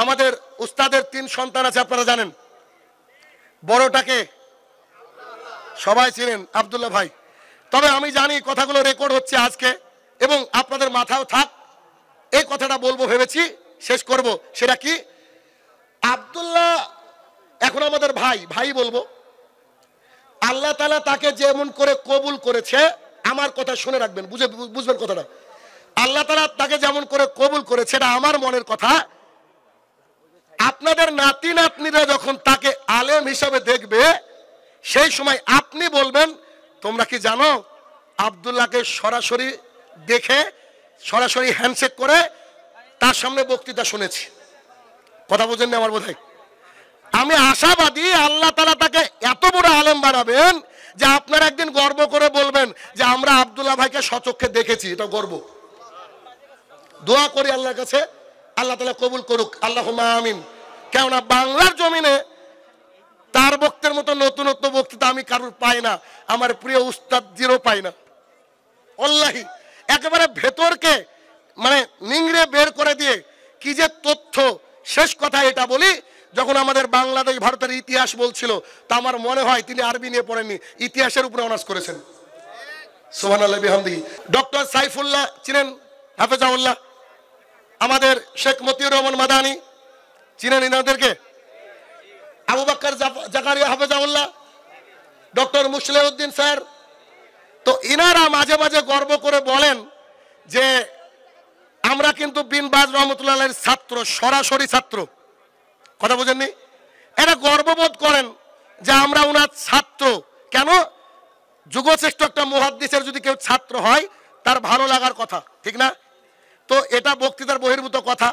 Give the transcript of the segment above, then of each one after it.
আমাদের উস্তাদের 3 সন্তান আছে, আপনারা জানেন। বড়টাকে সবাই চিনেন, আব্দুল্লাহ ভাই। তবে আমি জানি কথাগুলো রেকর্ড হচ্ছে আজকে, এবং আপনাদের মাথাও থাক, এই কথাটা বলবো ভেবেছি, শেষ করব। সেটা কি, আব্দুল্লাহ এখন আমাদের ভাই, ভাই বলবো। আল্লাহ তাআলা তাকে যেমন করে কবুল করেছে, আমার কথা শুনে রাখবেন, বুঝবেন কথাটা। আল্লাহ তাআলা তাকে যেমন করে কবুল করেছে, এটা আমার মনের কথা। আপনাদের নাতি নাতনিরা যখন তাকে আলেম হিসাবে দেখবে, সেই সময় আপনি বলবেন, তোমরা কি জানো আব্দুল্লাহকে সরাসরি দেখে, সরাসরি হ্যান্ডশেক করে তার সামনে বক্তৃতা শুনেছি। কথা বুঝেন না আমার বোধহয়? আমি আশাবাদী আল্লাহ তাআলা তাকে এত বড় আলেম বানাবেন যে আপনারা একদিন গর্ব করে বলবেন যে আমরা আব্দুল্লাহ ভাইকে সচক্ষে দেখেছি। এটা গর্ব। দোয়া করি আল্লাহর কাছে, আল্লাহ তাআলা কবুল করুক, আল্লাহুম্মা আমিন। কেননা বাংলার জমিনে তার বক্তের মতো নতুনত্ব বক্তৃতা আমি কারোর পাই না, আমার প্রিয় উস্তাদজিরও পাই না। আল্লাহি একেবারে ভেতরকে মানে নিংড়ে বের করে দিয়ে কি যে তথ্য। শেষ কথা এটা বলি, যখন আমাদের বাংলাদেশ ভারতের ইতিহাস বলছিল, তা আমার মনে হয় তিনি আরবি নিয়ে পড়েননি, ইতিহাসের উপরে অনার্স করেছেন। সুবহানাল্লাহ বিহামদিহি। ডক্টর সাইফুল্লাহ চিনেন, হাফেজাউল্লাহ। আমাদের শেখ মতিউর রহমান মাদানী চিনেন ইনাদেরকে? আবু বকর জাকারিয়া হাফেজাউল্লাহ, ডক্টর মুসলিউদ্দিন স্যার। তো ইনারা মাঝে মাঝে গর্ব করে বলেন যে আমরা কিন্তু বিন বাজ রহমতুল্লাহ আলাইহির ছাত্র, সরাসরি ছাত্র। কথা বুঝেননি? এরা গর্ববোধ করেন যে আমরা ওনার ছাত্র। কেন? যুগশ্রেষ্ঠ একটা মুহাদ্দিসের যদি কেউ ছাত্র হয়, তার ভালো লাগার কথা, ঠিক না? তো এটা বক্তৃতার বহির্ভূত কথা,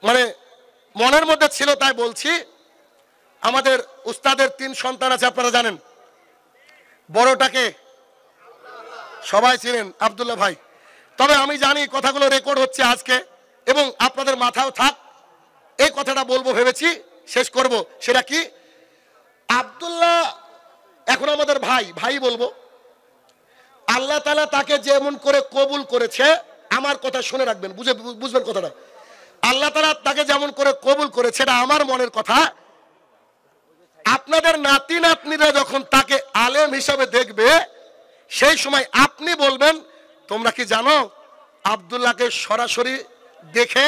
মানে মনের মধ্যে ছিল তাই বলছি। আমাদের উস্তাদের 3 সন্তান আছে, আপনারা জানেন। বড়টাকে সবাই চিনেন, আব্দুল্লাহ ভাই। তবে আমি জানি কথাগুলো রেকর্ড হচ্ছে আজকে, এবং আপনাদের মাথাও থাক, এই কথাটা বলবো ভেবেছি, শেষ করব। সেটা কি, আব্দুল্লাহ এখন আমাদের ভাই, ভাই বলবো। আল্লাহ তাআলা তাকে যেমন করে কবুল করেছে, আমার কথা শুনে রাখবেন, বুঝবেন কথাটা। আল্লাহ তাআলা তাকে যেমন করে কবুল করেছে, এটা আমার মনের কথা। আপনাদের নাতি নাতনিরা যখন তাকে আলেম হিসাবে দেখবে, সেই সময় আপনি বলবেন, তোমরা কি জানো আব্দুল্লাহকে সরাসরি দেখে,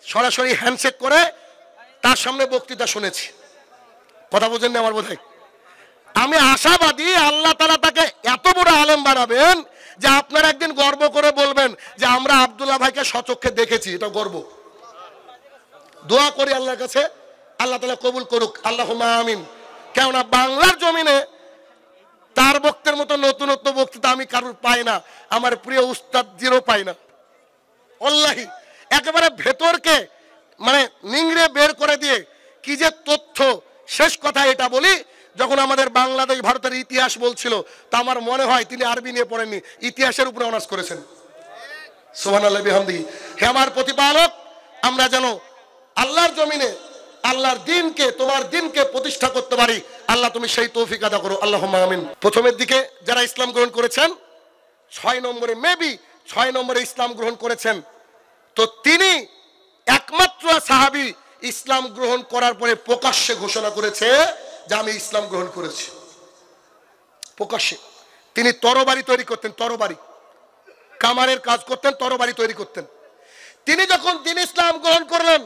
সরাসরি হ্যান্ডশেক করে তার সামনে বক্তৃতা শুনেছি। কথা বুঝেন না আমার বোধহয়? আমি আশাবাদী আল্লাহ তাআলা তাকে এত বড় আলেম বানাবেন যে আপনারা একদিন গর্ব করে বলবেন যে আমরা আব্দুল্লাহ ভাইকে সচক্ষে দেখেছি। এটা গর্ব। দোয়া করি আল্লাহর কাছে, আল্লাহ তাআলা কবুল করুক, আল্লাহুম্মা আমিন। কেননা বাংলার জমিনে তার বক্তের মতো নতুনত্ব বক্তৃতা আমি কারোর পাই না, আমার প্রিয় উস্তাদজিরও পাই না। আল্লাহি একেবারে ভেতরকে মানে নিংড়ে বের করে দিয়ে কি যে তথ্য। শেষ কথা এটা বলি, যখন আমাদের বাংলাদেশ ভারতের ইতিহাস বলছিল, তা আমার মনে হয় তিনি আরবি নিয়ে পড়েননি, ইতিহাসের উপরে অনার্স করেছেন। সুবহানাল্লাহ বিহামদিহি। হে আমার প্রতিপালক, আমরা যেন আল্লাহর জমিনে আল্লাহর দিনকে, তোমার দিনকে প্রতিষ্ঠা করতে পারি, আল্লাহ তুমি সেই তৌফিক আদা করো, আল্লাহুম্মা আমিন। প্রথমের দিকে যারা ইসলাম গ্রহণ করেছেন, 6 নম্বরে মেবি 6 নম্বরে ইসলাম গ্রহণ করেছেন, তো তিনি একমাত্র সাহাবী ইসলাম গ্রহণ করার পরে প্রকাশ্যে ঘোষণা করেছে যে আমি ইসলাম গ্রহণ করেছি। প্রকাশ্যে। তিনি তরবারি তৈরি করতেন, তরবারি, কামারের কাজ করতেন, তরবারি তৈরি করতেন। তিনি যখন দিন ইসলাম গ্রহণ করলেন,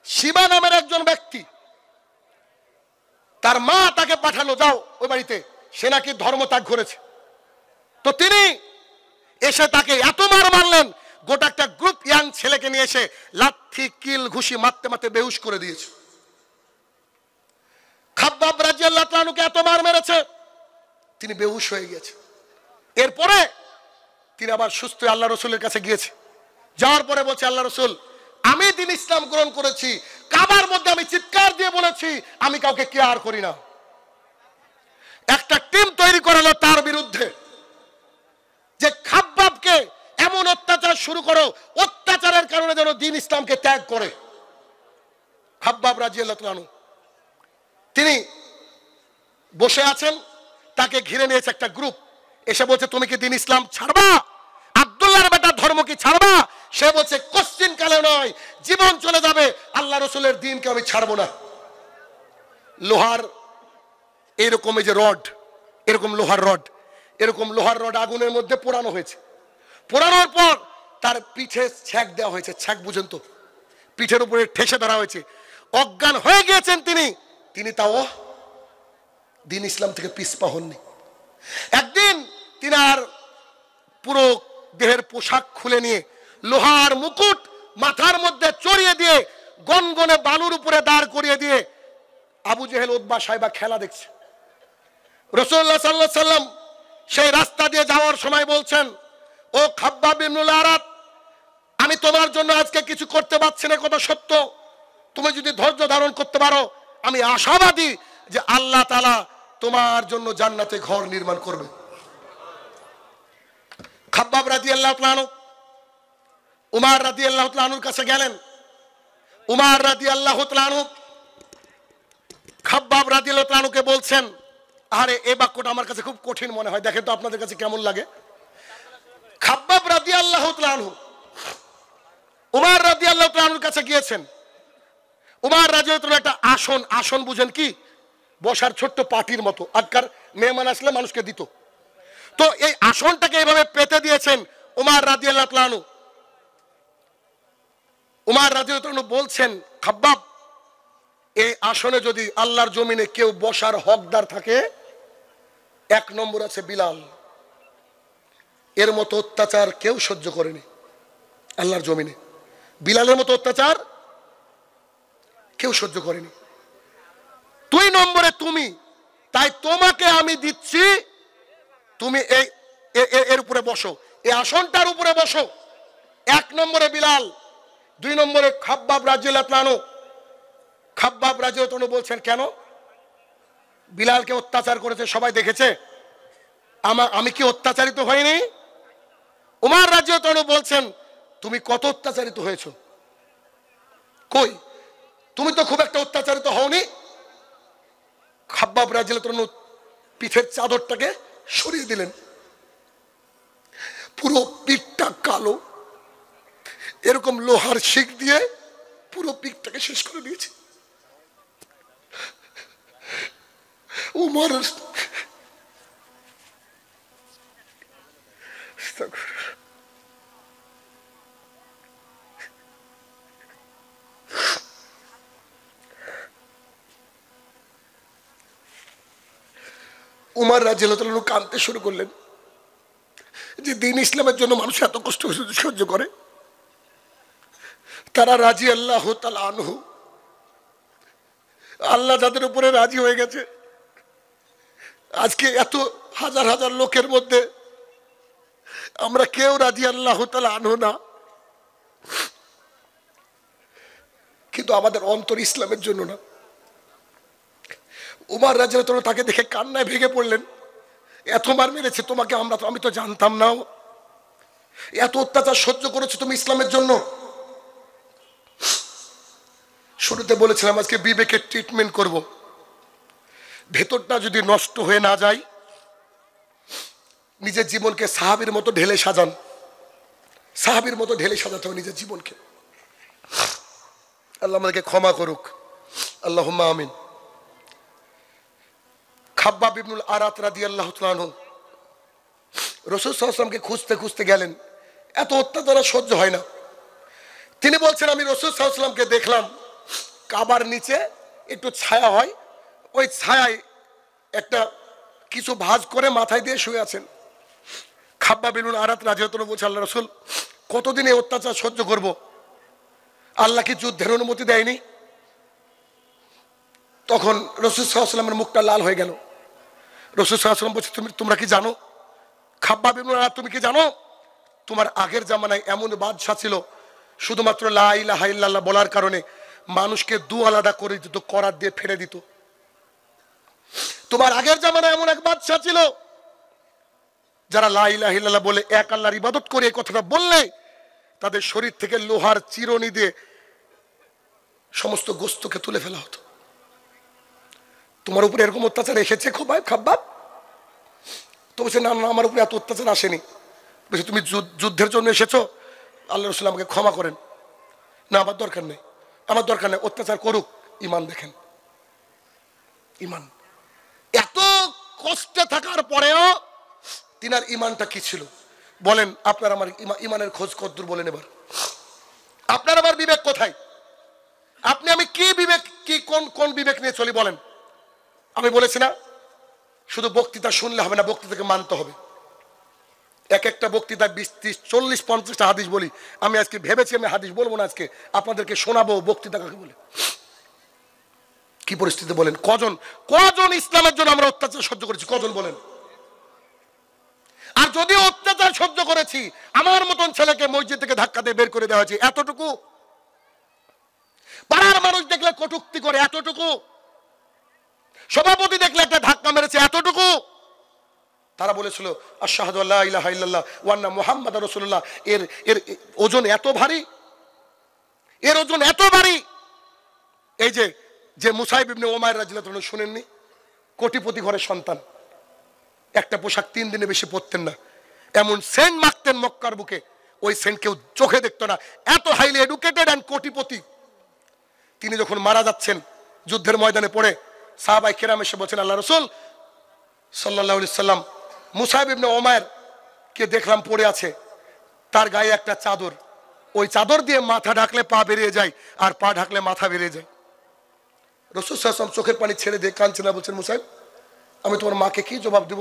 শিবা নামের একজন ব্যক্তি, তার মা তাকে পাঠালো, যাও ওই বাড়িতে, সে নাকি ধর্মত্যাগ করেছে। তো তিনি এসে তাকে এত মারলেন, গোটা একটা গ্রুপ ইয়াং ছেলেকে নিয়ে এসে লাথি কিল ঘুষি মারতে মারতে বেহুশ করে দিয়েছে। খাব্বাব রাদিয়াল্লাহু তাআলা কে এত মার মেরেছে, তিনি বেহুশ হয়ে গিয়েছে। এরপরে তিনি আবার সুস্থ হয়ে আল্লাহ রাসূলের কাছে গিয়েছে। যাওয়ার পরে বলছে, আল্লাহ রাসূল, আমি দিন ইসলাম গ্রহণ করেছি, কাবার মধ্যে আমি চিৎকার দিয়ে বলেছি আমি কাউকে কেয়ার করি না। একটা টিম তৈরি করালো তার বিরুদ্ধে, যে খাব্বাবকে এমন অত্যাচার শুরু করো, অত্যাচারের কারণে যেন দিন ইসলামকে ত্যাগ করে। খাব্বাব রাদিয়াল্লাহু তাআলা তিনি বসে আছেন, তাকে ঘিরে নিয়েছে একটা গ্রুপ, এসে বলছে তুমি কি দিন ইসলাম ছাড়বা? আব্দুল্লাহর বেটার ধর্ম কি ছাড়বা? সে বলছে কোশ্চিন কালে নয়, জীবন চলে যাবে, আল্লাহ রসুলের দিনকে আমি ছাড়বো না। লোহার এরকম এই যে রড, এরকম লোহার রড, এরকম লোহার রড আগুনের মধ্যে পোড়ানো হয়েছে। পোড়ানোর পর তার পিঠে ছ্যাঁক দেওয়া হয়েছে। ছ্যাঁক বুঝেন তো, পিঠের উপরে ঠেসে ধরা হয়েছে। অজ্ঞান হয়ে গিয়েছেন তিনি তাও দিন ইসলাম থেকে পিছপা হননি। একদিন তিনি আর পুরো দেহের পোশাক খুলে নিয়ে লোহার মুকুট মাথার মধ্যে চড়িয়ে দিয়ে গনগনে বালুর উপরে দাঁড় করিয়ে দিয়ে আবু জেহেল উতবা সাইবা খেলা দেখছে। রাসূলুল্লাহ সাল্লাল্লাহু আলাইহি সাল্লাম সেই রাস্তা দিয়ে যাওয়ার সময় বলছেন, ও খাব্বাব ইবনুল আরাত, আমি তোমার জন্য আজকে কিছু করতে পারছি না, কথা সত্য। তুমি যদি ধৈর্য ধারণ করতে পারো, আমি আশাবাদী যে আল্লাহ তাআলা তোমার জন্য জান্নাতে ঘর নির্মাণ করবে। খাব্বাব রাদিয়াল্লাহু তাআলা আনহু উমর রাদিয়াল্লাহু তাআলা আনহুর কাছে গেলেন। উমর রাদিয়াল্লাহু তাআলা আনহু খাব্বাব রাদিয়াল্লাহু তাআলা আনহুকে বলছেন, আরে এই বাক্যটা আমার কাছে খুব কঠিন মনে হয়, দেখেন তো আপনাদের কাছে কেমন লাগে। খাব্বাব রাদিয়াল্লাহু তাআলা আনহু উমর রাদিয়াল্লাহু তাআলা আনহুর কাছে গিয়েছেন। উমর রাদিয়াল্লাহু তাআলা একটা আসন বুঝেন কি, বসার ছোট্ট পাটির মতো, আগকার মেহমান আসলে মানুষকে দিত, তো এই আসনটাকে এইভাবে পেতে দিয়েছেন উমর রাদিয়াল্লাহু তাআলা আনহু। উমর রাদিয়াল্লাহু তাআলা আনহু বলছেন, খাব্বাব, এই আসনে যদি আল্লাহর জমিনে কেউ বসার হকদার থাকে, এক নম্বর আছে বিলাল। এর মতো অত্যাচার কেউ সহ্য করেনি আল্লাহর জমিনে, বিলালের মতো অত্যাচার কেউ সহ্য করেনি। 2 নম্বরে তুমি, তাই তোমাকে আমি দিচ্ছি, তুমি এর উপরে বসো, এই আসনটার উপরে বসো। 1 নম্বরে বিলাল, 2 নম্বরে খাব্বাব রাদিয়াল্লাহু তাআলা আনহু। খাব্বাব রাদিয়াল্লাহু তাআলা বলছেন, কেন? বিলালকে অত্যাচার করেছে, সবাই দেখেছে, আমি কি অত্যাচারিত হইনি? উমর রাদিয়াল্লাহু তাআলা বলছেন, তুমি কত অত্যাচারিত হয়েছো? কই, তুমি তো খুব একটা অত্যাচারিত হওনি। খাব্বাব রাদিয়াল্লাহু তাআলা পিঠের চাদরটাকে সরিয়ে দিলেন, পুরো পিঠটা কালো, এরকম লোহার শিক দিয়ে পুরো পিঠটাকে শেষ করে দিয়েছে। উমর উমর রাদিয়াল্লাহু তাআলা কাঁদতে শুরু করলেন যে দিন ইসলামের জন্য মানুষ এত কষ্ট সহ্য করে, তারা রাদিয়াল্লাহু তাআলা আনহু, আল্লাহ যাদের উপরে রাজি হয়ে গেছে, আজকে এত হাজার হাজার লোকের মধ্যে আমরা কেউ রাদিয়াল্লাহু তাআলা আনহু না, কিন্তু আমাদের অন্তর ইসলামের জন্য না। উমর রাদিয়াল্লাহু তাআলা তাকে দেখে কান্নায় ভেঙে পড়লেন, এত মার মেরেছে তোমাকে, আমি তো জানতাম না, এত অত্যাচার সহ্য করেছো তুমি ইসলামের জন্য। শুরুতে বলেছিলাম আজকে বিবেকের ট্রিটমেন্ট করব, ভেতরটা যদি নষ্ট হয়ে না যায়, নিজের জীবনকে সাহাবীর মতো ঢেলে সাজান, সাহাবীর মতো ঢেলে সাজাতে হবে নিজের জীবনকে। আল্লাহ আমাদেরকে ক্ষমা করুক, আল্লাহুম্মা আমিন। খাব্বাব ইবনুল আরাত রাদিয়াল্লাহু তাআলা আনহু রাসূল সাল্লাল্লাহু আলাইহি ওয়াসাল্লামকে খুঁজতে খুঁজতে গেলেন, এত অত্যাচার সহ্য হয় না। তিনি বলছেন, আমি রাসূল সাল্লাল্লাহু আলাইহি ওয়াসাল্লামকে দেখলাম কাবার নিচে একটু ছায়া হয়, ওই ছায়ায় একটা কিছু ভাঁজ করে মাথায় দিয়ে শুয়ে আছেন। খাব্বাব ইবনুল আরাত রাদিয়াল্লাহু তাআলা বলছেন, আল্লাহ রাসূল, কতদিন এই অত্যাচার সহ্য করব? আল্লাহ কি যুদ্ধের অনুমতি দেয়নি? তখন রাসূল সাল্লাল্লাহু আলাইহি ওয়াসাল্লামের মুখটা লাল হয়ে গেল। রাসূল সাল্লাল্লাহু আলাইহি ওয়াসাল্লাম বলছে, তোমরা কি জানো, খাব্বাব ইবনুল আরাত, তুমি কি জানো, তোমার আগের জামানায় এমন বাদশা ছিল, শুধুমাত্র লা ইলাহা ইল্লাল্লাহ বলার কারণে মানুষকে দু আলাদা করে দিত, করাত দিয়ে ফেলে দিত। তোমার আগের জামানায় এমন এক বাদশা ছিল, যারা লা ইলাহা ইল্লাল্লাহ বলে এক আল্লাহর ইবাদত করে এই কথাটা বললে তাদের শরীর থেকে লোহার চিরুনি দিয়ে সমস্ত গোস্তকে তুলে ফেলা হতো। তোমার উপরে এরকম অত্যাচার এসেছে খাব্বাব? তো বলছে, না না, আমার উপরে এত অত্যাচার আসেনি। বলছে, তুমি যুদ্ধের জন্য এসেছো? আল্লাহ রাসূল আমাকে ক্ষমা করেন, না আমার দরকার নেই, আমার দরকার নেই, অত্যাচার করুক। ইমান দেখেন, ইমান। এত কষ্টে থাকার পরেও তিনার ইমানটা কি ছিল বলেন? আপনার আমার ইমানের খোঁজ কদ্দুর বলেন এবার? আপনার আমার বিবেক কোথায়? আপনি আমি কি বিবেক, কি কোন কোন বিবেক নিয়ে চলি বলেন? আমি বলেছি না শুধু বক্তৃতা শুনলে হবে না, বক্তৃতাকে মানতে হবে। এক একটা বক্তৃতা 20, 30, 40, 50টা হাদিস বলি। আমি আজকে ভেবেছি আমি হাদিস বলবো না, আজকে আপনাদেরকে শোনাবো বক্তৃতা কাকে বলে। কি পরিস্থিতি বলেন? কজন কজন ইসলামের জন্য আমরা অত্যাচার সহ্য করেছি, কজন বলেন? আর যদি অত্যাচার সহ্য করেছি, আমার মতন ছেলেকে মসজিদ থেকে ধাক্কা দিয়ে বের করে দেওয়া হয়েছে, এতটুকু। পাড়ার মানুষ দেখলে কটূক্তি করে, এতটুকু। সভাপতি দেখলে একটা ধাক্কা মেরেছে, এতটুকু। তারা বলেছিল আশহাদু আল্লা ইলাহা ইল্লাল্লাহ ওয়া আন্না মুহাম্মাদার রাসূলুল্লাহ। এর এর ওজন এত ভারী, এর ওজন এত ভারী। এই যে যে মুসাইব ইবনে উমাইর রাদিয়াল্লাহু আনহু শুনেননি? কোটিপতি ঘরের সন্তান, একটা পোশাক 3 দিনে বেশি পরতেন না, এমন সেন্ট মাখতেন মক্কার বুকে, ওই সেন্ট কেউ চোখে দেখতো না, এত হাইলি এডুকেটেড অ্যান্ড কোটিপতি। তিনি যখন মারা যাচ্ছেন যুদ্ধের ময়দানে পড়ে, সাহাবায়ে কেরাম এসে বলছেন আল্লাহ রাসূল সাল্লাল্লাহু আলাইহি সাল্লাম, মুসাইব ইবনে উমাইর কে দেখলাম পড়ে আছে, তার গায়ে একটা চাদর, ওই চাদর দিয়ে মাথা ঢাকলে পা বেরিয়ে যায়, আর পা ঢাকলে মাথা বেরিয়ে যায়। রাসূল সাল্লাল্লাহু আলাইহি ওয়াসাল্লাম চোখের পানি ছেড়ে দিয়ে কাঁদছেন, বলছেন মুসাইব, আমি তোমার মাকে কি জবাব দেব?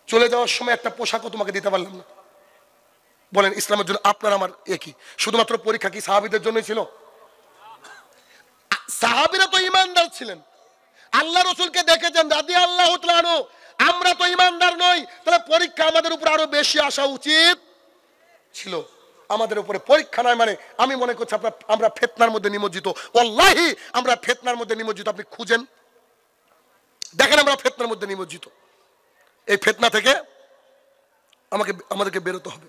চলে যাওয়ার সময় একটা পোশাকও তোমাকে দিতে পারলাম না। বলেন ইসলামের জন্য আপনার আমার একই? শুধুমাত্র পরীক্ষা কি সাহাবীদের জন্যই ছিল? সাহাবীরা তো ঈমানদার ছিলেন, আল্লাহ রাসূলকে দেখেছেন রাদিয়াল্লাহু তাআলা আনহু। আমরা তো ঈমানদার নই, তাহলে পরীক্ষা আমাদের উপর আরো বেশি আসা উচিত ছিল। আমাদের উপরে পরীক্ষা নয় মানে আমি মনে করছি আমরা ফিতনার মধ্যে নিমজ্জিত। ওয়াল্লাহি আমরা ফিতনার মধ্যে নিমজ্জিত। আপনি খুঁজেন দেখেন আমরা ফিতনার মধ্যে নিমজ্জিত। এই ফিতনা থেকে আমাদেরকে বেরোতে হবে।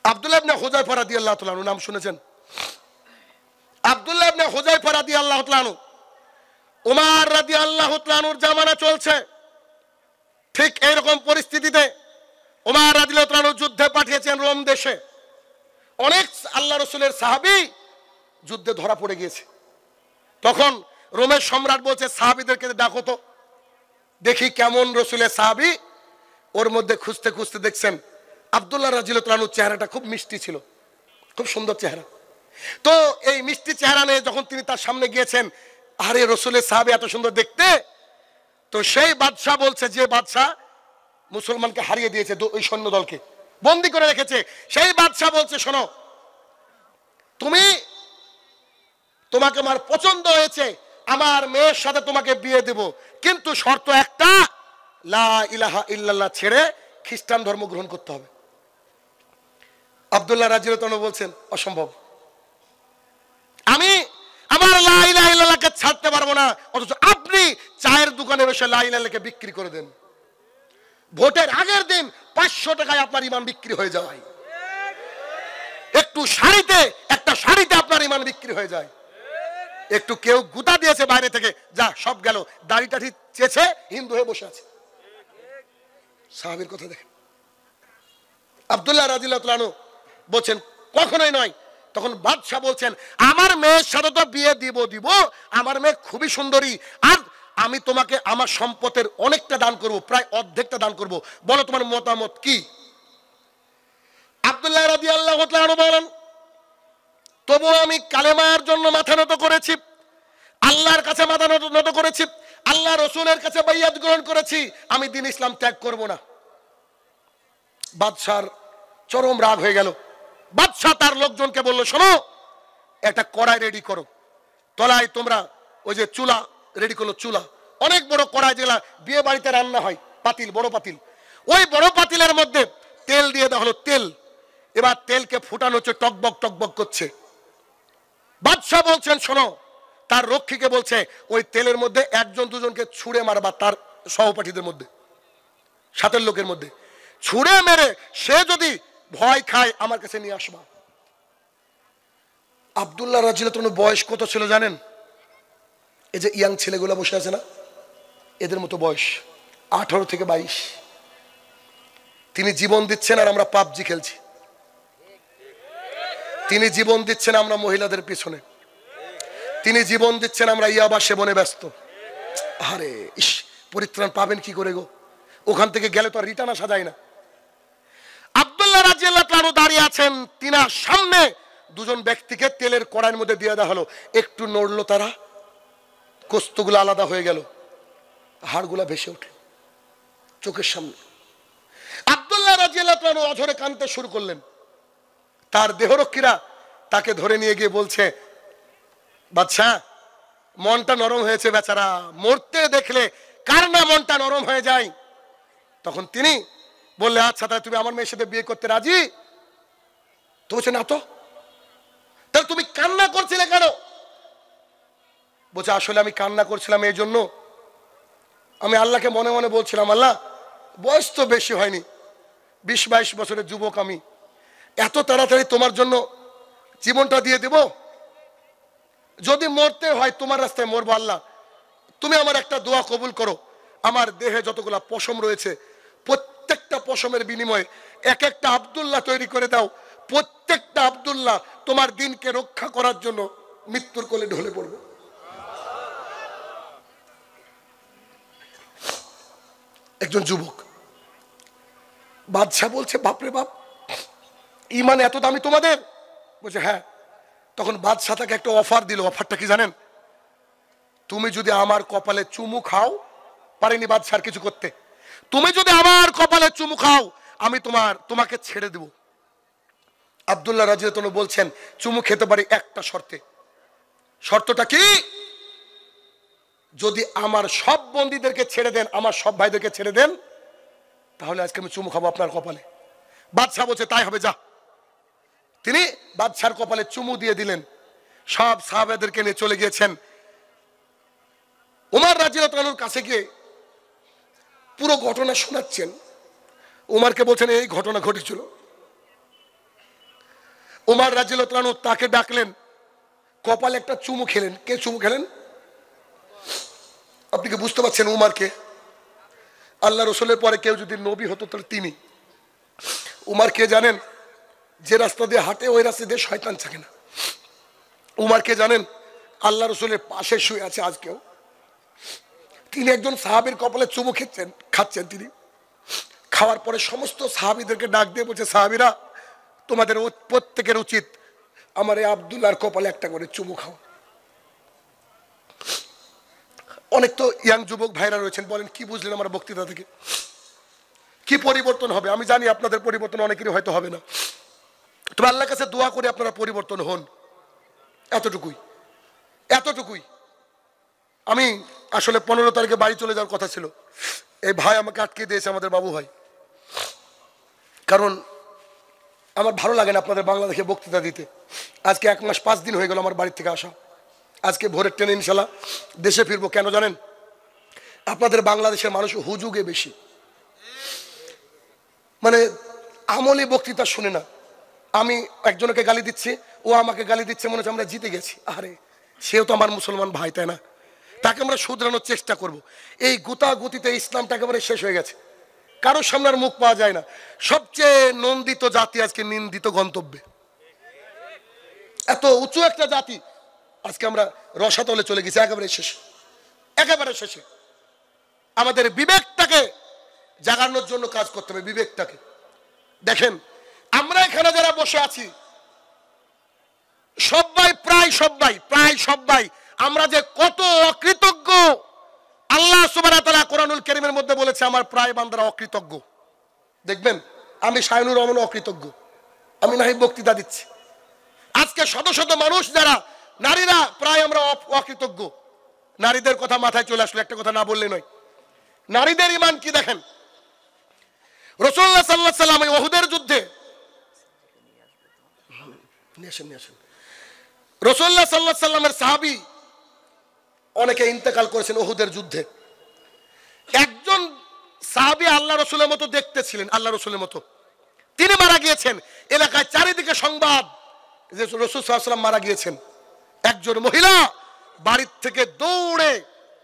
আব্দুল্লাহ ইবনে হুযায়ফা রাদিয়াল্লাহু তাআলা আনহু নাম শুনেছেন? আব্দুল্লাহ ইবনে হুযায়ফা রাদিয়াল্লাহু তাআলা আনহু, ওমর রাদিয়াল্লাহু তাআলা আনহুর জামানা চলছে, ঠিক এইরকম পরিস্থিতিতে ওমর রাদিয়াল্লাহু তাআলা আনহু যুদ্ধে পাঠিয়েছেন রোম দেশে। অনেক আল্লাহ রাসূলের সাহাবী যুদ্ধে ধরা পড়ে গিয়েছে। তখন রোমের সম্রাট বলছে সাহাবীদেরকে ডাকো তো, দেখি কেমন রাসূলের সাহাবী। ওর মধ্যে খুঁজতে খুঁজতে দেখছেন আব্দুল্লাহ রাদিয়াল্লাহু তাআলা আনহুর চেহারাটা খুব মিষ্টি ছিল, খুব সুন্দর চেহারা। তো এই মিষ্টি চেহারা নিয়ে যখন তিনি তার সামনে গিয়েছেন, আরে রাসূলের সাহাবী এত সুন্দর দেখতে। তো সেই বাদশা বলছে, যে বাদশা মুসলমানকে হারিয়ে দিয়েছে, ওই সৈন্য দলকে বন্দী করে রেখেছে, সেই বাদশা বলছে শোনো, তোমাকে আমার পছন্দ হয়েছে, আমার মেয়ের সাথে তোমাকে বিয়ে দেব, কিন্তু শর্ত একটা, লা ইলাহা ইল্লাল্লাহ ছেড়ে খ্রিস্টান ধর্ম গ্রহণ করতে হবে। আব্দুল্লাহ রাদিয়াল্লাহু তাআলা বলছেন অসম্ভব, আমি আমার লা ইলাহা ইল্লাল্লাহকে ছাড়তে পারবো না। অথচ আপনি চায়ের দোকানে বসে লা ইলাহা ইল্লাল্লাহকে বিক্রি করে দেন, ভোটের আগের দিন 500 টাকায় আপনার ঈমান বিক্রি হয়ে যায়। একটু শাড়িতে, একটা শাড়িতে আপনার ঈমান বিক্রি হয়ে যায়। একটু কেউ গুতা দিয়েছে বাইরে থেকে, যা সব গেল, দাড়ি টাড়ি চেয়েছে, হিন্দু হয়ে বসে আছে। সাহাবীর কথা দেখেন। আব্দুল্লাহ রাদিয়াল্লাহু তাআলা আনহু বলছেন কখনোই নয়। তখন বাদশা বলছেন আমার মেয়ের সাথে তো বিয়ে দিব, আমার মেয়ে খুবই সুন্দরী, আর আমি তোমাকে আমার সম্পদের অনেকটা দান করব, প্রায় অর্ধেকটা দান করব, বলো তোমার মতামত কি? আব্দুল্লাহ রাদিয়াল্লাহু তাআলা আনহু বলেন তবু আমি কালেমার জন্য মাথা নত করেছি, আল্লাহর কাছে মাথা নত করেছি, আল্লাহ রাসূলের কাছে বাইয়াত গ্রহণ করেছি, আমি দ্বীন ইসলাম ত্যাগ করব না। বাদশার চরম রাগ হয়ে গেল। বাদশা তার লোকজনকে বলল শোনো, একটা কড়াই রেডি করো, তলায় তোমরা ওই যে চুলা রেডি করলো, চুলা অনেক বড় কড়াই, যেগুলা বিয়ে বাড়িতে রান্না হয়, পাতিল, বড় পাতিল, ওই বড় পাতিলের মধ্যে তেল দিয়ে দেওয়া হলো, তেল। এবার তেলকে ফুটানো হচ্ছে, টকবক টকবক করছে। বাদশা বলছেন শোনো, তার রক্ষীকে বলছে ওই তেলের মধ্যে একজন দুজনকে ছুঁড়ে মারবা, তার সহপাঠীদের মধ্যে, সাথের লোকের মধ্যে ছুঁড়ে মেরে সে যদি ভয় খায় আমার কাছে নিয়ে আসবা। আব্দুল্লাহ রাদিয়াল্লাহু তাআলা বয়স কত ছিল জানেন? এই যে ইয়াং ছেলেগুলো বসে আছে না, এদের মতো বয়স 18 থেকে 22। তিনি জীবন দিচ্ছেন আর আমরা পাবজি খেলছি। তিনি জীবন দিচ্ছেন আমরা মহিলাদের পিছনে, তিনি জীবন দিচ্ছেন আমরা ইয়াবা সেবনে ব্যস্ত। আরে ইস, পরিত্রাণ পাবেন কি করে গো? ওখান থেকে গেলে তো আর রিটার্ন আসা যায় না। আব্দুল্লাহ রাদিয়াল্লাহু তাআলা দাঁড়িয়ে আছেন, তিনার সামনে দুজন ব্যক্তিকে তেলের কড়াইয়ের মধ্যে দিয়ে দেওয়া হলো। একটু নড়লো তারা, গোস্তগুলো আলাদা হয়ে গেল, হাড়গুলা ভেসে ওঠে চোখের সামনে। আব্দুল্লাহ রাদিয়াল্লাহু তাআলা অঝরে কাঁদতে শুরু করলেন। তার দেহরক্ষীরা তাকে ধরে নিয়ে গিয়ে বলছে, বাদশাহ মনটা নরম হয়েছে বেচারা, মরতে দেখলে কার না মনটা নরম হয়ে যায়। তখন তিনি বললে, আচ্ছা তাহলে তুমি আমার মেয়ের সাথে বিয়ে করতে রাজি? তো বলছে, না তো। তাহলে তুমি কান্না করছিলে কেন? বলছে, আসলে আমি কান্না করছিলাম এই জন্য, আমি আল্লাহকে মনে মনে বলছিলাম, আল্লাহ বয়স তো বেশি হয়নি, 20-22 বছরের যুবক আমি, এত তাড়াতাড়ি তোমার জন্য জীবনটা দিয়ে দেব? যদি মরতে হয় তোমার রাস্তায় মরবো, আল্লাহ তুমি আমার একটা দোয়া কবুল করো, আমার দেহে যতগুলা পশম রয়েছে প্রত্যেকটা পশমের বিনিময়ে এক একটা আব্দুল্লাহ তৈরি করে দাও, প্রত্যেকটা আব্দুল্লাহ তোমার দিনকে রক্ষা করার জন্য মৃত্যুর কোলে ঢলে পড়বে। একজন যুবক, বাদশাহ বলছে, বাপরে বাপ, ঈমান এত দামি তোমাদের? বলছে, হ্যাঁ। তখন বাদশাহ তাকে একটা অফার দিল। অফারটা কি জানেন? তুমি যদি আমার কপালে চুমু খাও, পারেনি বাদশাহ কিছু করতে, তুমি যদি আমার কপালে চুমু খাও আমি তোমাকে ছেড়ে দেব। আব্দুল্লাহ রাদিয়াল্লাহু তাআলা বলছেন, চুমু খেতে পারি একটা শর্তে। শর্তটা কি? যদি আমার সব বন্দীদেরকে ছেড়ে দেন, আমার সব ভাইদেরকে ছেড়ে দেন, তাহলে আজকে আমি চুমু খাবো আপনার কপালে। বাদশাহ বলছে, তাই হবে, যা। তিনি বাদশার কপালে চুমু দিয়ে দিলেন। সব সাহাবাদেরকে নিয়ে চলে গিয়েছেন। উমর রাদিয়াল্লাহু তাআলার কাছে গিয়ে পুরো ঘটনা শোনাচ্ছেন। উমরকে বলছেন, এই ঘটনা ঘটেছিল। উমর রাদিয়াল্লাহু তাআলা তাকে ডাকলেন, কপালে একটা চুমু খেলেন। কে চুমু খেলেন? আপনি কি বুঝতে পারছেন উমরকে? আল্লাহ রসুলের পরে কেউ যদি নবী হতো তাহলে তিনি। উমর কে জানেন? যে রাস্তা দিয়ে হাঁটে ওই রাস্তা দিয়ে শয়তান থাকে না। উমর কে জানেন? আল্লাহ রসুলের পাশে শুয়ে আছে আজকেও। তিনি একজন সাহাবীর কপালে চুমু খাচ্ছেন। তিনি খাওয়ার পরে সমস্ত সাহাবীদেরকে ডাক দিয়ে বলছে, সাহাবীরা তোমাদের প্রত্যেকের উচিত আমার এই আব্দুল্লাহর কপালে একটা করে চুমু খাও। অনেক তো ইয়াং যুবক ভাইরা রয়েছেন, বলেন কি বুঝলেন আমার বক্তৃতা থেকে? কি পরিবর্তন হবে? আমি জানি আপনাদের পরিবর্তন অনেকেরই হয়তো হবে না, তবে আল্লাহর কাছে দোয়া করে আপনারা পরিবর্তন হন। এতটুকুই। আমি আসলে 15 তারিখে বাড়ি চলে যাওয়ার কথা ছিল। এই ভাই আমাকে আটকে দিয়েছে, আমাদের বাবু ভাই। কারণ আমার ভালো লাগে না আপনাদের বাংলাদেশে বক্তৃতা দিতে। আজকে 1 মাস 5 দিন হয়ে গেল আমার বাড়ি থেকে আসা। আজকে ভোরের ট্রেনে ইনশাল্লাহ দেশে ফিরবো। কেন জানেন? আপনাদের বাংলাদেশের মানুষ হুজুগে বেশি, মানে আমলি বক্তৃতা শুনে না। আমি একজনকে গালি দিচ্ছি, ও আমাকে গালি দিচ্ছে, মনে হচ্ছে আমরা জিতে গেছি। আরে সেও তো আমার মুসলমান ভাই, তাই না? তাকে আমরা শুধরানোর চেষ্টা করব। এই গুতাগুতিতে ইসলামটা একেবারে শেষ হয়ে গেছে, কারোর সামনে আর মুখ পাওয়া যায় না। সবচেয়ে নন্দিত জাতি আজকে নিন্দিত গন্তব্যে। এত উঁচু একটা জাতি আজকে আমরা রসাতলে চলে গেছি, একেবারে শেষে। আমাদের বিবেকটাকে জাগানোর জন্য কাজ করতে হবে, বিবেকটাকে। দেখেন আমরা এখানে যারা বসে আছি প্রায় সবাই আমরা যে কত অকৃতজ্ঞ। আল্লাহ সুবহানাহু ওয়া তাআলা কোরআনুল কারীমের মধ্যে বলেছে, আমার প্রায় বান্দারা অকৃতজ্ঞ। দেখবেন আমি শায়নুর রহমান অকৃতজ্ঞ, আমি নাহি বক্তৃতা দিচ্ছি। আজকে শত শত মানুষ যারা নারীরা প্রায় আমরা অকৃতজ্ঞ। নারীদের কথা মাথায় চলে আসলো, একটা কথা না বললে নয়। নারীদের ঈমান কি দেখেন? রাসূলুল্লাহ সাল্লাল্লাহু আলাইহি ওয়াসাল্লাম উহুদের যুদ্ধে রাসূলুল্লাহ সাল্লাল্লাহু আলাইহি ওয়াসাল্লামের সাহাবী অনেকে ইন্তেকাল করেছেন উহুদের যুদ্ধে। একজন সাহাবী আল্লাহ রাসূলের মতো দেখতে ছিলেন, আল্লাহ রাসূলের মতো, তিনি মারা গিয়েছেন। এলাকায় চারিদিকে সংবাদ যে রাসূল সাল্লাল্লাহু আলাইহি ওয়াসাল্লাম মারা গিয়েছেন। একজন মহিলা বাড়ির থেকে দৌড়ে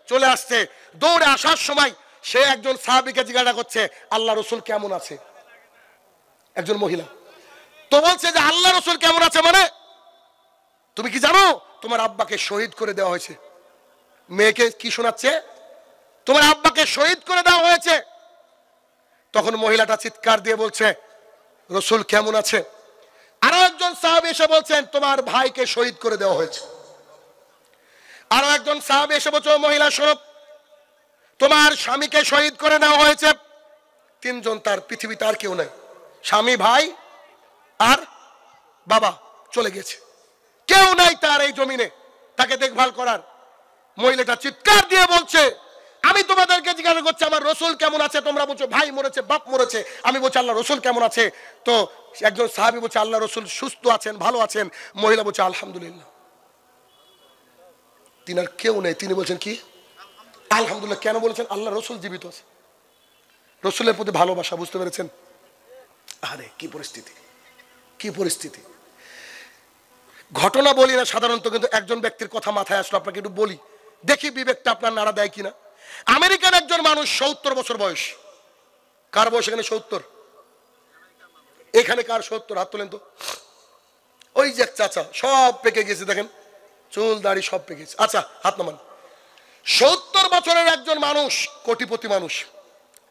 চলে আসছে। দৌড়ে আসার সময় সে একজন সাহাবীকে জিজ্ঞাসা করছে, আল্লাহ রাসূল কেমন আছে? একজন মহিলা তো বলছে যে আল্লাহ রসুল কেমন আছে, মানে তুমি কি জানো তোমার আব্বাকে শহীদ করে দেওয়া হয়েছে। মেয়েকে কি শোনাচ্ছে, তোমার আব্বাকে শহীদ করে দেওয়া হয়েছে। তখন মহিলাটা চিৎকার দিয়ে বলছে রসুল কেমন আছে। আরো একজন সাহাবী এসে বলছেন তোমার ভাইকে শহীদ করে দেওয়া হয়েছে। আরো একজন সাহাবী এসে বলছে মহিলা শোনো, তোমার স্বামীকে শহীদ করে দেওয়া হয়েছে। তিনজন, তার পৃথিবীতে আর কেউ নাই, স্বামী, ভাই আর বাবা চলে গেছে, কেউ নাই তার এই জমিনে তাকে দেখভাল করার। মহিলাটা চিৎকার দিয়ে বলছে আমি তোমাদেরকে জিজ্ঞাসা করছি আমার রসুল কেমন আছে, তোমরা বলছো ভাই মরেছে, বাপ মরেছে, আমি বলছি আল্লাহ রসুল কেমন আছে। তো একজন সাহাবী বলছে আল্লাহ রসুল সুস্থ আছেন, ভালো আছেন। মহিলা বলছে আলহামদুলিল্লাহ। তিনার কেউ নেই, তিনি বলছেন কি আলহামদুলিল্লাহ। কেন বলেছেন? আল্লাহ রসুল জীবিত আছে, রসুলের প্রতি ভালোবাসা, বুঝতে পেরেছেন? আরে কি পরিস্থিতি, কি পরিস্থিতি। ঘটনা বলি না সাধারণত, কিন্তু একজন ব্যক্তির কথা মাথায় আসলো, আপনাকে একটু বলি, দেখি বিবেকটা আপনার নাড়া দেয় কিনা। আমেরিকার একজন মানুষ 70 বছর বয়স। কার বয়স এখানে 70? এখানে কার 70? হাত তোলেন তো। ওই যে এক চাচা, সব পেকে গেছে, দেখেন চুল দাড়ি সব পেকে গেছে। আচ্ছা হাত নামান। 70 বছরের একজন মানুষ, কোটিপতি মানুষ,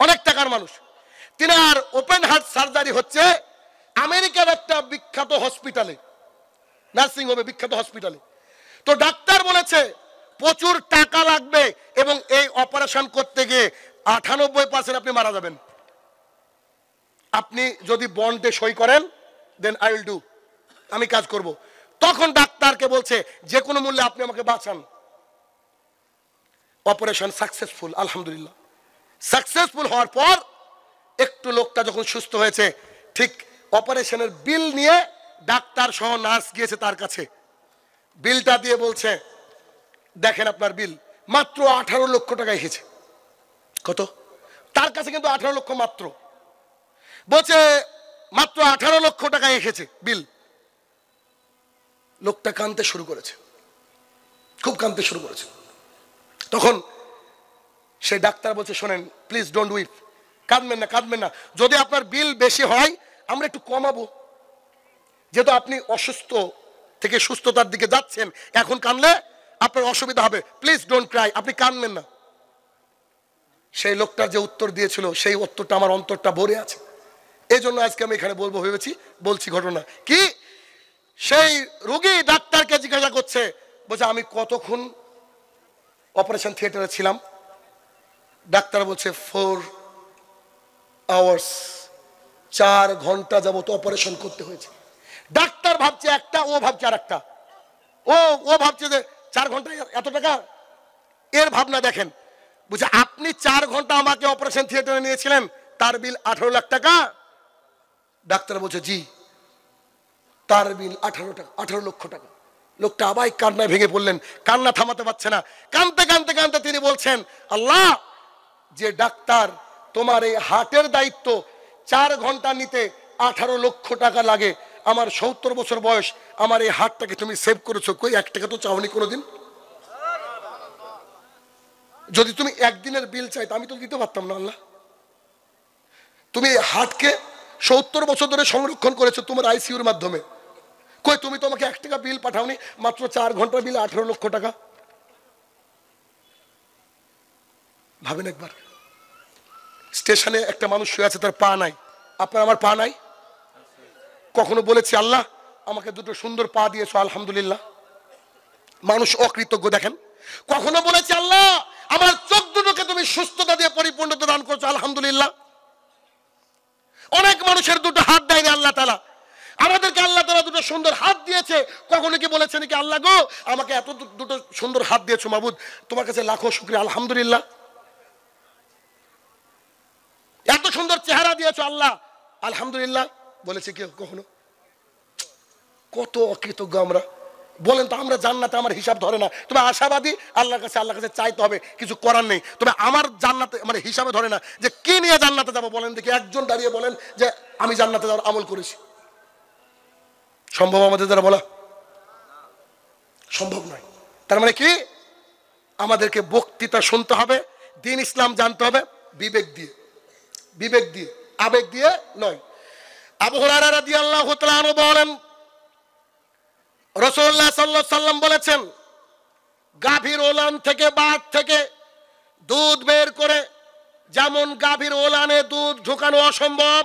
অনেক টাকার মানুষ। তিনার ওপেন হার্ট সার্জারি হচ্ছে আমেরিকার একটা বিখ্যাত হসপিটালে, নার্সিং হোমে, বিখ্যাত হসপিটালে। তো ডাক্তার বলেছে প্রচুর টাকা লাগবে এবং এই অপারেশন করতে গিয়ে 98% আপনি মারা যাবেন। আপনি যদি বন্ডে সই করেন দেন আই উইল ডু, আমি কাজ করব। তখন ডাক্তারকে বলছে যে কোনো মূল্যে আপনি আমাকে বাঁচান। অপারেশন সাকসেসফুল, আলহামদুলিল্লাহ। সাকসেসফুল হওয়ার পর একটু লোকটা যখন সুস্থ হয়েছে, ঠিক অপারেশনের বিল নিয়ে ডাক্তার সহ নার্স গিয়েছে তার কাছে। বিলটা দিয়ে বলছে দেখেন আপনার বিল, মাত্র 18 লক্ষ টাকা এসেছে। কত? তার কাছে কিন্তু 18 লক্ষ মাত্র। বলছে মাত্র 18 লক্ষ টাকা এসেছে বিল। লোকটা কাঁদতে শুরু করেছে, খুব কাঁদতে শুরু করেছে। তখন সেই ডাক্তার বলছে শোনেন প্লিজ ডোন্ট উইপ, কাঁদবেন না, কাঁদবেন না। যদি আপনার বিল বেশি হয় আমরা একটু কমাবো, যেহেতু আপনি অসুস্থ থেকে সুস্থতার দিকে যাচ্ছেন, এখন কাঁদলে আপনার অসুবিধা হবে, প্লিজ ডোন্ট ক্রাই, আপনি কাঁদবেন না। সেই লোকটার যে উত্তর দিয়েছিল সেই উত্তরটা আমার অন্তরটা ভরে আছে। এই জন্য আজকে আমি এখানে বলবো ভেবেছি, বলছি। ঘটনা কি, সেই রোগী ডাক্তারকে জিজ্ঞাসা করছে, বলছে আমি কতক্ষণ অপারেশন থিয়েটারে ছিলাম? ডাক্তার বলছে 4 আওয়ার্স, 4 ঘন্টা যাবত অপারেশন করতে হয়েছে। ডাক্তার ভাবছে একটা, ও ভাবছে আর একটা। ও ভাবছে যে 4 ঘন্টায় এত টাকা, এর ভাবনা দেখেন। বুঝছে আপনি 4 ঘন্টা আমাকে অপারেশন থিয়েটারে নিয়েছিলেন, তার বিল 18 লাখ টাকা। ডাক্তার বলছে জি, তার বিল 18 লক্ষ টাকা। লোকটা আবার কান্নায় ভেঙে পড়লেন, কান্না থামাতে পারছে না। কাঁদতে কাঁদতে কাঁদতে তিনি বলছেন আল্লাহ, যে ডাক্তার তোমার এই হার্টের দায়িত্ব 4 ঘন্টা নিতে 18 লক্ষ টাকা লাগে, আমার 70 বছর বয়স, আমার এই হার্টটাকে তুমি সেভ করেছো, কই 1 টাকা তো চাওনি কোনোদিন। যদি তুমি একদিনের বিল চাইতো আমি তো দিতে পারতাম না আল্লাহ। তুমি এই হার্টকে 70 বছর ধরে সংরক্ষণ করেছো তোমার আইসিইউর মাধ্যমে, কই তুমি তো আমাকে 1 টাকা বিল পাঠাওনি, মাত্র 4 ঘন্টার বিল 18 লক্ষ টাকা। ভাবেন একবার, স্টেশনে একটা মানুষ শুয়ে আছে, তার পা নাই, আপনার আমার পা নাই। কখনো বলেছি আল্লাহ আমাকে 2টো সুন্দর পা দিয়েছো, আলহামদুলিল্লাহ। মানুষ অকৃতজ্ঞ দেখেন। কখনো বলেছি আল্লাহ আমার চোখ দুটোকে তুমি সুস্থতা দিয়ে পরিপূর্ণতা দান করছো, আলহামদুলিল্লাহ। অনেক মানুষের 2টো হাত দেয়নি আল্লাহ তাআলা, আমাদেরকে আল্লাহ তাআলা 2টো সুন্দর হাত দিয়েছে। কখনো কি বলেছেন কি আল্লাহ গো আমাকে এত 2টো সুন্দর হাত দিয়েছো মাবুদ, তোমার কাছে লাখো শুকরিয়া, আলহামদুলিল্লাহ। এত সুন্দর চেহারা দিয়েছো আল্লাহ, আলহামদুলিল্লাহ। বলেছে কি কখনো? কত অকৃতজ্ঞ আমরা। বলেন তো, আমরা জান্নাতে আমার হিসাব ধরে না, তবে আশাবাদী আল্লাহর কাছে চাইতে হবে, কিছু করার নেই। তবে আমার জান্নাতে মানে হিসাবে ধরে না যে কি নিয়ে জান্নাতে যাবো। বলেন দেখি, একজন দাঁড়িয়ে বলেন যে আমি জান্নাতে যাওয়ার আমল করেছি। সম্ভব আমাদের দ্বারা বলা? সম্ভব নয়। তার মানে কি, আমাদেরকে বক্তৃতা শুনতে হবে, দ্বীন ইসলাম জানতে হবে বিবেক দিয়ে, বিবেক দিয়ে, আবেগ দিয়ে নয়। আবু হুরায়রা রাদিয়াল্লাহু তাআলা আনহু বলেন, রাসূলুল্লাহ সাল্লাল্লাহু আলাইহি সাল্লাম বলেছেন, গাভীর ওলান থেকে বাট থেকে দুধ বের করে যেমন গাভীর ওলানে দুধ ঢোকানো অসম্ভব,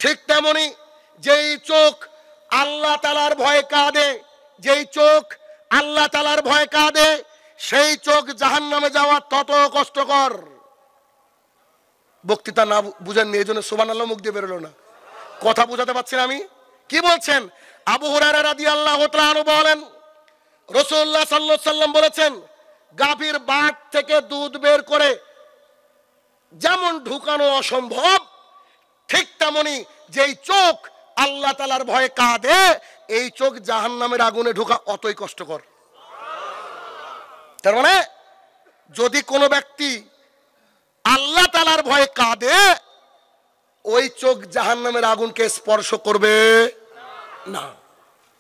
ঠিক তেমনি যেই চোখ আল্লাহ তাআলার ভয়ে কাঁদে, যেই চোখ আল্লাহ তাআলার ভয়ে কাঁদে, সেই চোখ জাহান্নামে যাওয়া তত কষ্টকর। বক্তৃতা না বুঝেননি, এই জন্য সুবহানাল্লাহ মুখ দিয়ে বেরোলো না। কথা বুঝাতে পারছেন আমি কি বলছেন? আবু হুরায়রা রাদিয়াল্লাহু তাআলা আনহু বলেন, রাসূলুল্লাহ সাল্লাল্লাহু আলাইহি সাল্লাম বলেছেন, গাভীর বাট থেকে দুধ বের করে যেমন ঢুকানো অসম্ভব, ঠিক তেমনি যেই চোখ আল্লাহ তাআলার ভয়ে কাঁদে, এই চোখ জাহান্নামের আগুনে ঢোকা অতই কষ্টকর। তার মানে যদি কোনো ব্যক্তি আল্লাহ তাআলার ভয়ে কাঁদে, ওই চোখ জাহান্নামের আগুনকে স্পর্শ করবে না।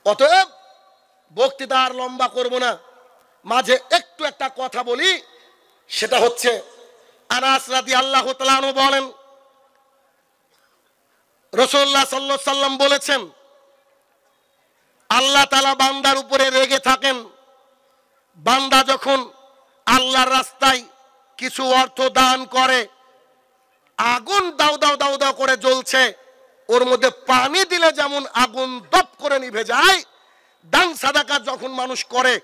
অতএব বক্তৃতা আর লম্বা করব না, মাঝে একটু একটা কথা বলি। সেটা হচ্ছে, আনাস রাদিয়াল্লাহু তাআলা আনহু বলেন, রাসূলুল্লাহ সাল্লাল্লাহু আলাইহি সাল্লাম বলেছেন, আল্লাহ তাআলা বান্দার উপরে রেগে থাকেন, বান্দা যখন আল্লাহর রাস্তায় কিছু অর্থ দান করে, আগুন দাউ দাউ দাউ দাউ করে জ্বলছে, ওর মধ্যে পানি দিলে যেমন আগুন দপ করে নিভে যায়, দান সাদাকা যখন মানুষ করে,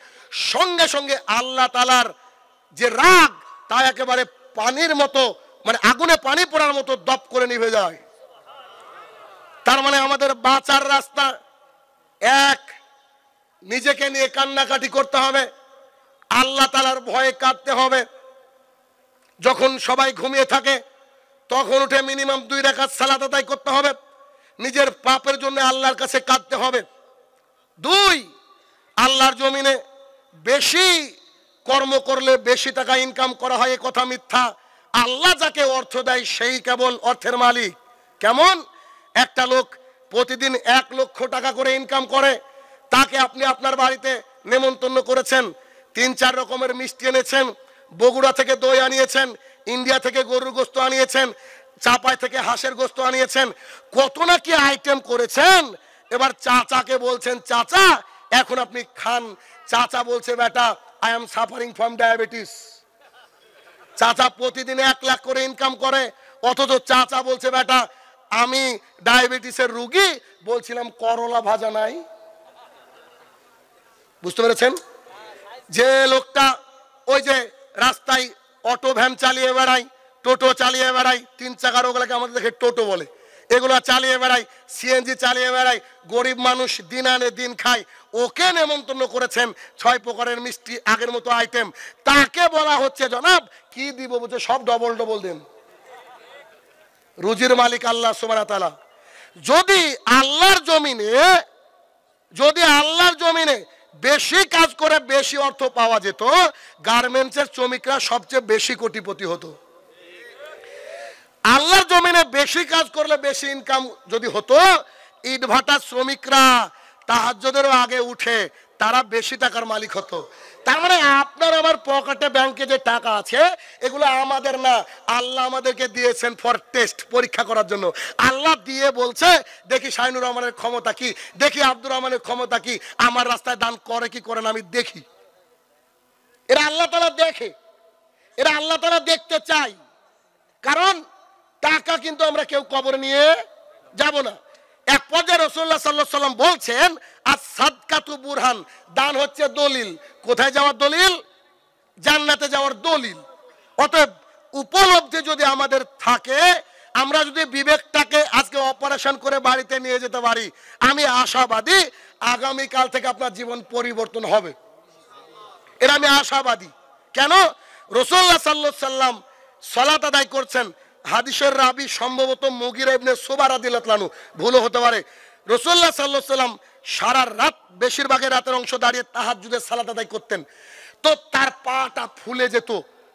সঙ্গে সঙ্গে আল্লাহ তাআলার যে রাগ তা একেবারে পানির মতো, মানে আগুনে পানি পড়ার মতো দপ করে নিভে যায়। তার মানে আমাদের বাঁচার রাস্তা এক, নিজেকে নিয়ে কান্নাকাটি করতে হবে, আল্লাহ তাআলার ভয়ে কাঁদতে হবে। যখন সবাই ঘুমিয়ে থাকে তখন উঠে মিনিমাম 2 রাকাত সালাত আদায় করতে হবে, নিজের পাপের জন্য আল্লাহর কাছে কাঁদতে হবে। 2, আল্লাহর জমিনে বেশি কর্ম করলে বেশি টাকা ইনকাম করা হয়, এ কথা মিথ্যা। আল্লাহ যাকে অর্থ দেয় সেই কেবল অর্থের মালিক। কেমন? একটা লোক প্রতিদিন 1 লক্ষ টাকা করে ইনকাম করে, তাকে আপনি আপনার বাড়িতে নেমন্তন্ন করেছেন, 3-4 রকমের মিষ্টি এনেছেন, বগুড়া থেকে দই আনিয়েছেন, ইন্ডিয়া থেকে গরুর গোশত আনিয়েছেন, চাপাই থেকে হাঁসের গোশত আনিয়েছেন, কত না কি আইটেম করেছেন। এবার চাচাকে বলছেন, চাচা এখন আপনি খান। চাচা বলছে, বেটা I am suffering from diabetes. চাচা প্রতিদিন 1 লাখ করে ইনকাম করে, অথচ চাচা বলছে, বেটা আমি ডায়াবেটিসের রোগী। বলছিলাম করলা ভাজা নাই। বুঝতে পেরেছেন? যে লোকটা ওই যে রাস্তায় অটো ভ্যান চালিয়ে বেড়ায়, টোটো চালিয়ে বেড়ায়, 3 চাকার, ওগুলোকে আমাদের দেখে টোটো বলে, এগুলো চালিয়ে বেড়ায়, সিএনজি চালিয়ে বেড়ায়, গরিব মানুষ দিন আনে দিন খায়, ওকে নেমন্তন্ন করেছেন 6 প্রকারের মিষ্টি, আগের মতো আইটেম। তাকে বলা হচ্ছে, জনাব কি দিব, বলছে সব ডবল ডবল দেন। রুজির মালিক আল্লাহ সুবহানাহু ওয়া তাআলা। যদি আল্লাহর জমিনে বেশি কাজ করে বেশি অর্থ পাওয়া যেত, গার্মেন্টসের শ্রমিকরা সবচেয়ে বেশি কোটিপতি হতো। আল্লাহর জমিনে বেশি কাজ করলে বেশি ইনকাম যদি হতো, ইটভাটার শ্রমিকরা তাহাজ্জুদেরও আগে উঠে তারা বেশি টাকার মালিক হতো। তার মানে আপনার আমার পকেটে ব্যাংকে যে টাকা আছে এগুলো আমাদের না, আল্লাহ আমাদেরকে দিয়েছেন ফর টেস্ট, পরীক্ষা করার জন্য। আল্লাহ দিয়ে বলছে, দেখি শাহিনুর রহমানের ক্ষমতা কি, দেখি আব্দুর রহমানের ক্ষমতা কি, আমার রাস্তায় দান করে কি করে না আমি দেখি। এরা আল্লাহ তাআলা দেখে, এরা আল্লাহ তাআলা দেখতে চাই। কারণ টাকা কিন্তু আমরা কেউ কবরে নিয়ে যাব না। এক পর্যায়ে রাসূলুল্লাহ সাল্লাল্লাহু আলাইহি ওয়াসাল্লাম বলছেন, আস-সাদকাতু বুরহান, দান হচ্ছে দলিল। কোথায় যাওয়ার দলিল? জান্নাতে যাওয়ার দলিল। অতএব উপলব্ধি যদি আমাদের থাকে, আমরা যদি বিবেকটাকে আজকে অপারেশন করে বাড়িতে নিয়ে যেতে পারি, আমি আশাবাদী আগামীকাল থেকে আপনার জীবন পরিবর্তন হবে। এর আমি আশাবাদী। কেন? রাসূলুল্লাহ সাল্লাল্লাহু আলাইহি ওয়াসাল্লাম সালাত আদায় করছেন, হাদিসের রাবি সম্ভবত মুগিরা ইবনে শুবা রাদিয়াল্লাহু আনহু, ভুলও হতে পারে। রাসূলুল্লাহ সাল্লাল্লাহু আলাইহি ওয়াসাল্লাম সারা রাত, বেশিরভাগের রাতের অংশ দাঁড়িয়ে তাহাজ্জুদের সালাত আদায় করতেন। তো তার পাটা ফুলে যেত,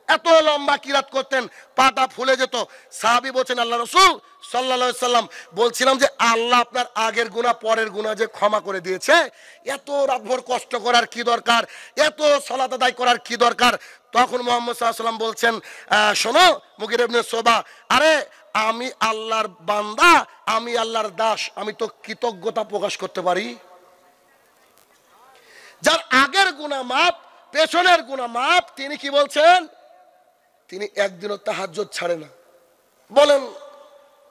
এত লম্বা কিরাত করতেন, পাটা ফুলে যেত। সাহাবী বলছেন, আল্লাহ রাসূল সাল্লাল্লাহু আলাইহি ওয়াসাল্লাম, বলছিলাম যে আল্লাহ আপনার আগের গুনাহ পরের গুনাহ যে ক্ষমা করে দিয়েছে, এত রাতভর কষ্ট করার কি দরকার, এত সালাত আদায় করার কি দরকার? তখন মুহাম্মদ সাল্লাল্লাহু আলাইহি ওয়াসাল্লাম বলছেন, শোনো মুগিরা ইবনে শুবা, আরে আমি আল্লাহর বান্দা, আমি আল্লাহর দাস, আমি তো কৃতজ্ঞতা প্রকাশ করতে পারি। যার আগের গুনাহ মাফ, পেছনের গুনাহ মাফ, তিনি কি বলছেন? তিনি একদিনও তাহাজ্জুদ ছাড়ে না। বলেন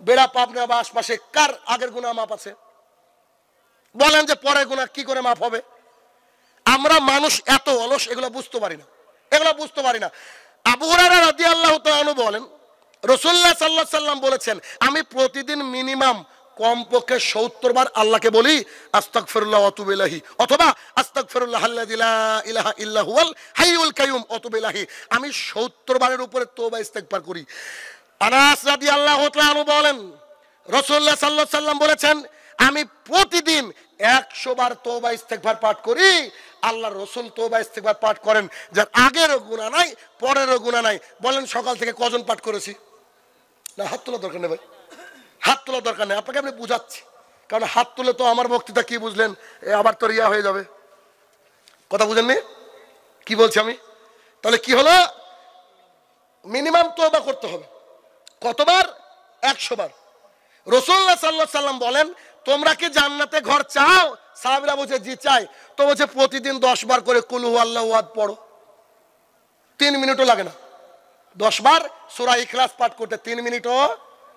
বেড়া পাবনা বা আশপাশে কার আগের গুনাহ মাফ আছে? বলেন যে পরের গুনাহ কি করে মাফ হবে? আমরা মানুষ এত অলস, এগুলো বুঝতে পারি না, এগুলো বুঝতে পারি না। আবু হুরায়রা রাদিয়াল্লাহু তাআলা আনহু বলেন, রাসূলুল্লাহ সাল্লাল্লাহু আলাইহি ওয়াসাল্লাম বলেছেন, আমি প্রতিদিন মিনিমাম কমপক্ষে 70 বার আল্লাহকে বলি আস্তাগফিরুল্লাহ ওয়া আতুবু ইলাইহি, অথবা আস্তাগফিরুল্লাহাল্লাযী লা ইলাহা ইল্লা হুয়াল হাইয়ুল কাইয়ুম ওয়া আতুবু ইলাইহি। আমি 70 বারের উপরে তওবা ইস্তেগফার করি। আনাস রাদিয়াল্লাহু তাআলা আনহু বলেন, রাসূলুল্লাহ সাল্লাল্লাহু আলাইহি ওয়াসাল্লাম বলেছেন, আমি প্রতিদিন 100 বার তওবা ইস্তেগফার পাঠ করি। আল্লাহর রাসূল তওবা ইস্তেগফার পাঠ করেন, যার আগেরও গুনাহ নাই, পরেরও গুনাহ নাই। বলেন সকাল থেকে কজন পাঠ করেছি? না, হাত তোলা দরকার নেই ভাই, হাত তোলা দরকার নেই, আপনাকে আমি বুঝাচ্ছি। কারণ হাত তুলে তো আমার বক্তৃতা কি বুঝলেন, আবার তো রিয়া হয়ে যাবে। কথা বুঝেননি কি বলছি আমি? তাহলে কি হলো? মিনিমাম তওবা করতে হবে। কতবার? 100 বার। রাসূলুল্লাহ সাল্লাল্লাহু আলাইহি ওয়াসাল্লাম বলেন, তোমরা কি জান্নাতে ঘর চাও? সাহাবীরা বলছে জি চাই। তো বলছে প্রতিদিন 10 বার করে কুল হুয়াল্লাহু আহাদ পড়ো, 3 মিনিটও লাগে না। 10 বার সূরা ইখলাস পাঠ করতে 3 মিনিটও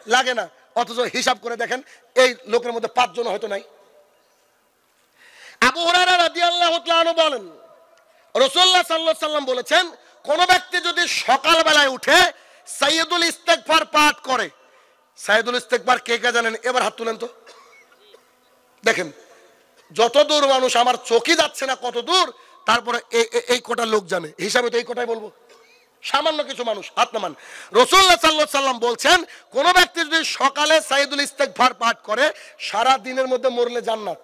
লাগে না। অথচ হিসাব করে দেখেন এই লোকের মধ্যে 5 জন হয়তো নাই। আবু হুরায়রা রাদিয়াল্লাহু তাআলা আনহু বলেন, রাসূলুল্লাহ সাল্লাল্লাহু আলাইহি ওয়াসাল্লাম বলেছেন, কোন ব্যক্তি যদি সকাল বেলায় উঠে সাইয়্যিদুল ইস্তেগফার পাঠ করে। সাইয়্যিদুল ইস্তেগফার কে কে জানেন? এবার হাত তুলেন তো দেখেন। যত দূর মানুষ, আমার চোখই যাচ্ছে না কত দূর, তারপরে এই কোটা লোক জানে, হিসাবে তো এই কোটাই বলবো। সামান্য কিছু মানুষ হাত নামান। রাসূলুল্লাহ সাল্লাল্লাহু আলাইহি ওয়াসাল্লাম বলছেন, কোন ব্যক্তি যদি সকালে সাইয়্যিদুল ইস্তেগফার পাঠ করে সারা দিনের মধ্যে মরলে জান্নাত।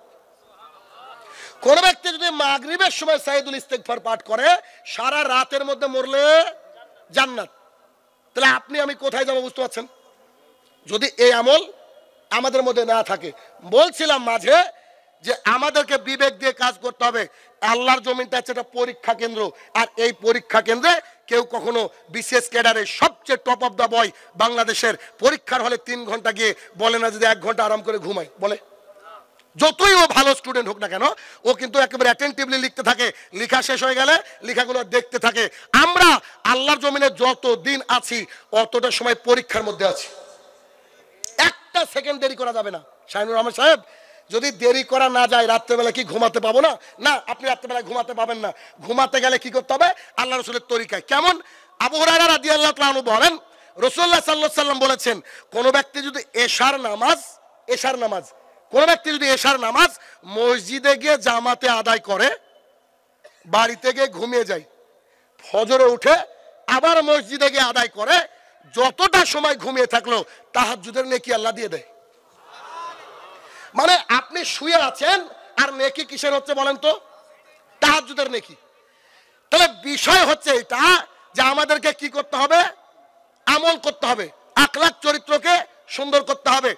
কোন ব্যক্তি যদি মাগরিবের সময় সাইয়্যিদুল ইস্তেগফার পাঠ করে সারা রাতের মধ্যে মরলে জান্নাত। তাহলে আপনি আমি কোথায় যাব বুঝতে পারছেন? যদি এই আমল আমাদের মধ্যে না থাকে। বলছিলাম মাঝে যে আমাদেরকে বিবেক দিয়ে কাজ করতে হবে। আল্লাহর জমিনটা হচ্ছে একটা পরীক্ষা কেন্দ্র, আর এই পরীক্ষা কেন্দ্রে কেউ কখনো বিশেষ ক্যাডারে সবচেয়ে টপ অফ দা বয় বাংলাদেশের পরীক্ষার হলে 3 ঘন্টা গিয়ে বলে না যদি 1 ঘন্টা আরাম করে ঘুমায়, বলে? যতই ও ভালো স্টুডেন্ট হোক না কেন, ও কিন্তু একেবারে অ্যাটেন্টিভলি লিখতে থাকে, লেখা শেষ হয়ে গেলে লেখাগুলো দেখতে থাকে। আমরা আল্লাহর জমিনে যত দিন আছি অতটা সময় পরীক্ষার মধ্যে আছি। একটা সেকেন্ড দেরি করা যাবে না। শাহিনুর রহমান সাহেব, যদি দেরি করা না যায় রাত্রেবেলা কি ঘুমাতে পাবো না? না, আপনি রাত্রেবেলা ঘুমাতে পাবেন না। ঘুমাতে গেলে কি করতে হবে? আল্লাহ রাসূলের তরিকায়। কেমন? আবু হুরায়রা রাদিয়াল্লাহু তাআলা আনহু বলেন, রাসূলুল্লাহ সাল্লাল্লাহু আলাইহি ওয়াসাল্লাম বলেছেন, কোন ব্যক্তি যদি এশার নামাজ মসজিদে গিয়ে জামাতে আদায় করে, বাড়িতে গিয়ে ঘুমিয়ে যায়, ফজরে উঠে আবার মসজিদে গিয়ে আদায় করে, যতটা সময় ঘুমিয়ে থাকলো তাহাজ্জুদের নেকি আল্লাহ দিয়ে দেয়। মানে আপনি শুয়ে আছেন আর নেকি কিসের হচ্ছে বলেন তো? তাহাজ্জুদের নেকি। তাহলে বিষয় হচ্ছে এটা যে আমাদেরকে কি করতে হবে? আমল করতে হবে, আখলাক চরিত্রকে সুন্দর করতে হবে।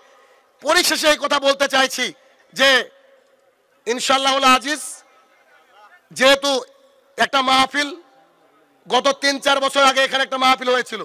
পরিশেষে এই কথা বলতে চাইছি যে ইনশাআল্লাহুল আজিজ, যেহেতু একটা মাহফিল গত 3-4 বছর আগে এখানে একটা মাহফিল হয়েছিল,